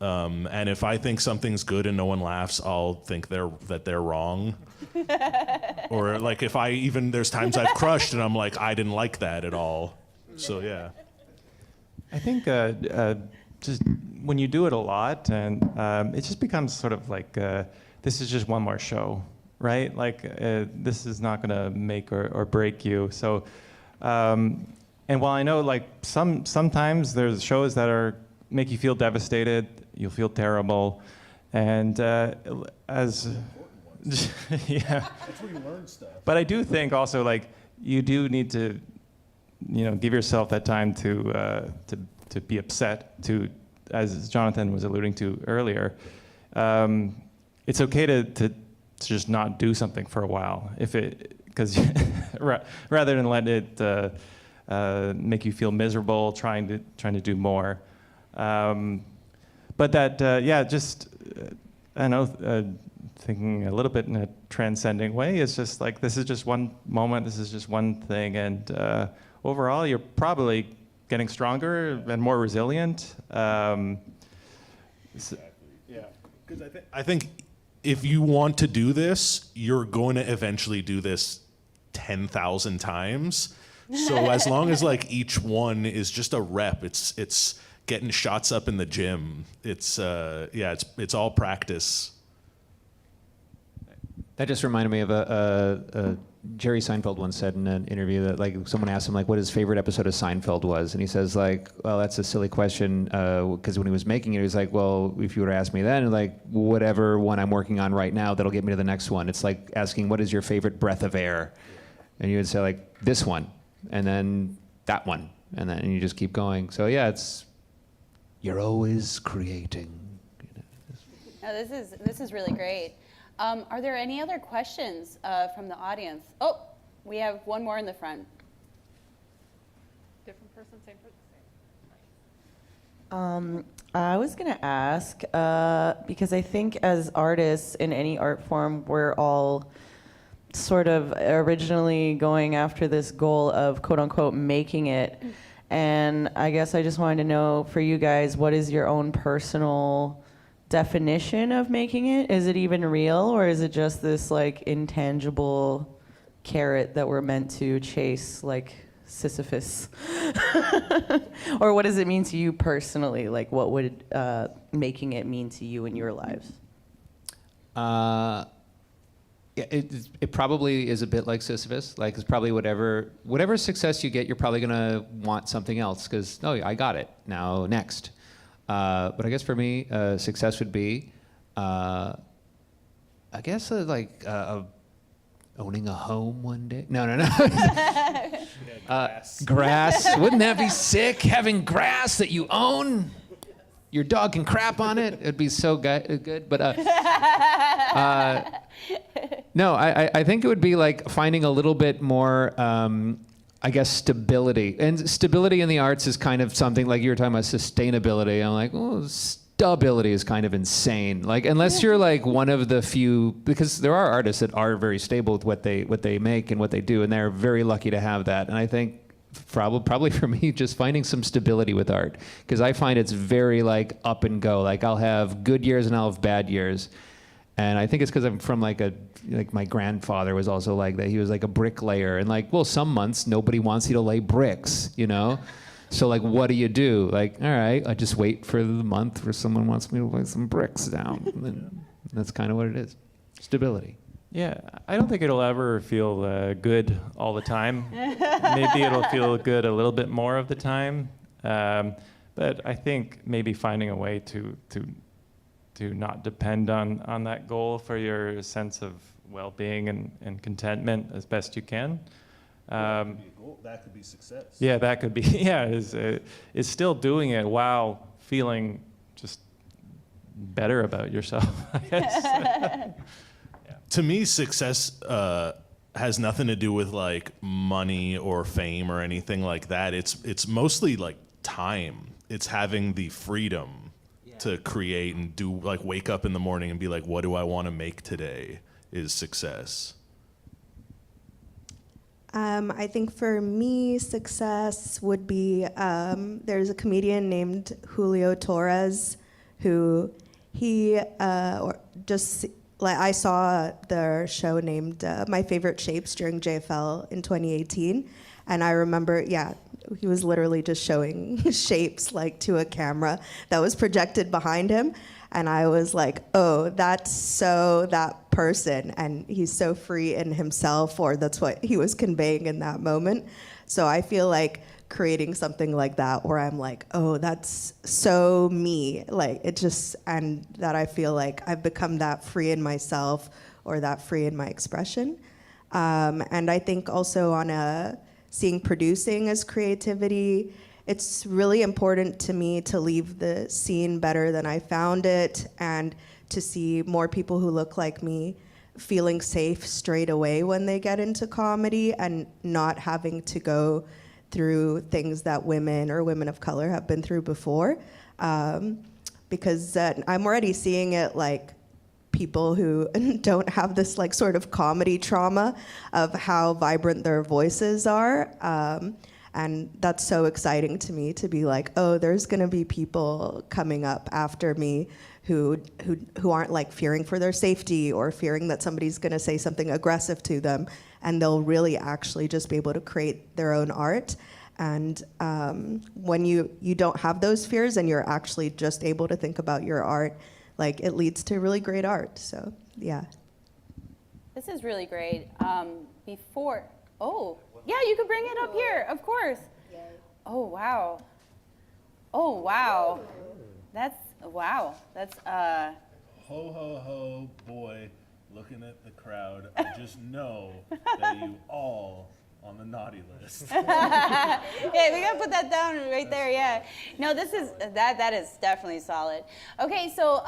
D: And if I think something's good and no one laughs, I'll think that they're wrong. Or like there's times I've crushed and I'm like, I didn't like that at all. So yeah.
F: I think just when you do it a lot, and it just becomes sort of like, this is just one more show, right? Like this is not gonna make or break you. So, and while I know like sometimes there's shows that make you feel devastated, you'll feel terrible, and yeah.
H: That's where you learn stuff.
F: But I do think also like you do need to, give yourself that time to be upset. To, as Jonathan was alluding to earlier, it's okay to just not do something for a while because rather than let it make you feel miserable trying to do more. But that I know. Thinking a little bit in a transcending way, it's just like this is just one moment, this is just one thing, and overall you're probably getting stronger and more resilient.
D: Yeah, because I think if you want to do this, you're going to eventually do this 10,000 times. So as long as like each one is just a rep, it's getting shots up in the gym. It's all practice.
C: That just reminded me of a Jerry Seinfeld once said in an interview that like someone asked him like what his favorite episode of Seinfeld was, and he says like, well, that's a silly question because when he was making it, he was like, well, if you were to ask me then, like whatever one I'm working on right now that'll get me to the next one. It's like asking what is your favorite breath of air, and you would say like this one, and then that one, and then you just keep going. So yeah, you're always creating.
B: No, this is really great. Are there any other questions from the audience? Oh, we have one more in the front.
I: Different person, same person.
J: I was gonna ask because I think as artists in any art form, we're all sort of originally going after this goal of quote unquote making it. And I guess I just wanted to know for you guys, what is your own personal definition of making it? Is it even real, or is it just this like intangible carrot that we're meant to chase like Sisyphus? Or what does it mean to you personally? Like what would making it mean to you in your lives?
C: Yeah, it probably is a bit like Sisyphus. Like it's probably whatever success you get, you're probably gonna want something else because I got it now next. But I guess for me, success would be, I guess owning a home one day. No. Grass. Wouldn't that be sick? Having grass that you own. Your dog can crap on it. It'd be so good. But no, I think it would be like finding a little bit more. I guess stability. And stability in the arts is kind of something like you were talking about sustainability. I'm like, stability is kind of insane. Like, unless you're like one of the few, because there are artists that are very stable with what they make and what they do, and they're very lucky to have that. And I think probably for me, just finding some stability with art, because I find it's very like up and go. Like, I'll have good years and I'll have bad years. And I think it's because I'm from like my grandfather was also like that. He was like a bricklayer, and like, well, some months nobody wants you to lay bricks, you know? So like, what do? Like, all right, I just wait for the month where someone wants me to lay some bricks down. And that's kind of what it is. Stability.
F: Yeah, I don't think it'll ever feel good all the time. Maybe it'll feel good a little bit more of the time. But I think maybe finding a way to not depend on that goal for your sense of well-being and contentment as best you can.
H: That could be success.
F: Yeah, that could be, is still doing it while feeling just better about yourself, I guess.
D: To me, success has nothing to do with like money or fame or anything like that. It's mostly like time. It's having the freedom to create and do, like, wake up in the morning and be like, what do I want to make today is success.
E: I think for me, success would be, there's a comedian named Julio Torres who I saw the show named My Favorite Shapes during JFL in 2018. And I remember, he was literally just showing shapes like to a camera that was projected behind him. And I was like, oh, that's so that person. And he's so free in himself, or that's what he was conveying in that moment. So I feel like creating something like that where I'm like, oh, that's so me. Like, it just, and that I feel like I've become that free in myself or that free in my expression. And I think also on seeing producing as creativity, it's really important to me to leave the scene better than I found it, and to see more people who look like me feeling safe straight away when they get into comedy, and not having to go through things that women or women of color have been through before. Because I'm already seeing it like people who don't have this like sort of comedy trauma of how vibrant their voices are. And that's so exciting to me, to be like, oh, there's gonna be people coming up after me who aren't like fearing for their safety or fearing that somebody's gonna say something aggressive to them, and they'll really actually just be able to create their own art. And when you don't have those fears and you're actually just able to think about your art, like, it leads to really great art. So yeah.
B: This is really great. Yeah, you can bring it up here, of course. Oh, wow. Oh, wow. That's, wow. That's,
H: Ho, ho, ho, boy, looking at the crowd. I just know that you all on the naughty list.
B: yeah, we gotta put that down right there, yeah. No, that is definitely solid. Okay, so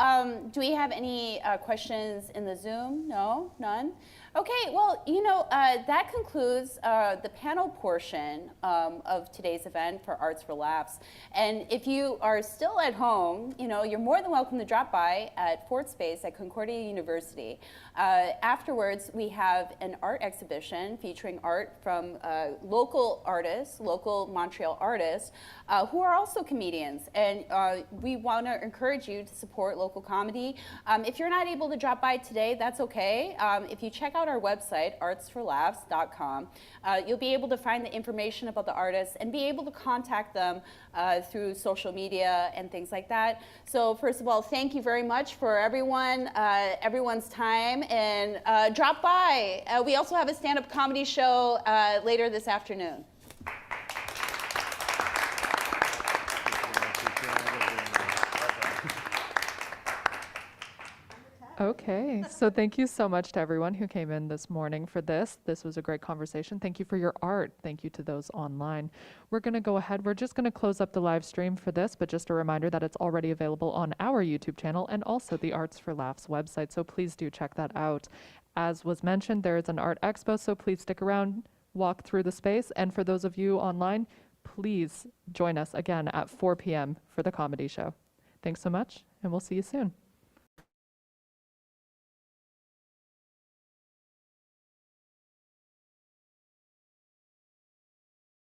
B: do we have any questions in the Zoom? No, none? Okay, well, that concludes the panel portion of today's event for Arts for Laughs. And if you are still at home, you're more than welcome to drop by at Fort Space at Concordia University. Afterwards, we have an art exhibition featuring art from local artists, local Montreal artists, who are also comedians. And we want to encourage you to support local comedy. If you're not able to drop by today, that's okay. If you check out our website, artsforlaughs.com, you'll be able to find the information about the artists and be able to contact them through social media and things like that. So first of all, thank you very much for everyone's time, and drop by. We also have a stand-up comedy show later this afternoon.
I: Okay, so thank you so much to everyone who came in this morning for this. This was a great conversation. Thank you for your art. Thank you to those online. We're going to go ahead. We're just going to close up the live stream for this, but just a reminder that it's already available on our YouTube channel and also the Arts for Laughs website, so please do check that out. As was mentioned, there is an art expo, so please stick around, walk through the space, and for those of you online, please join us again at 4 p.m. for the comedy show. Thanks so much. and we'll see you soon.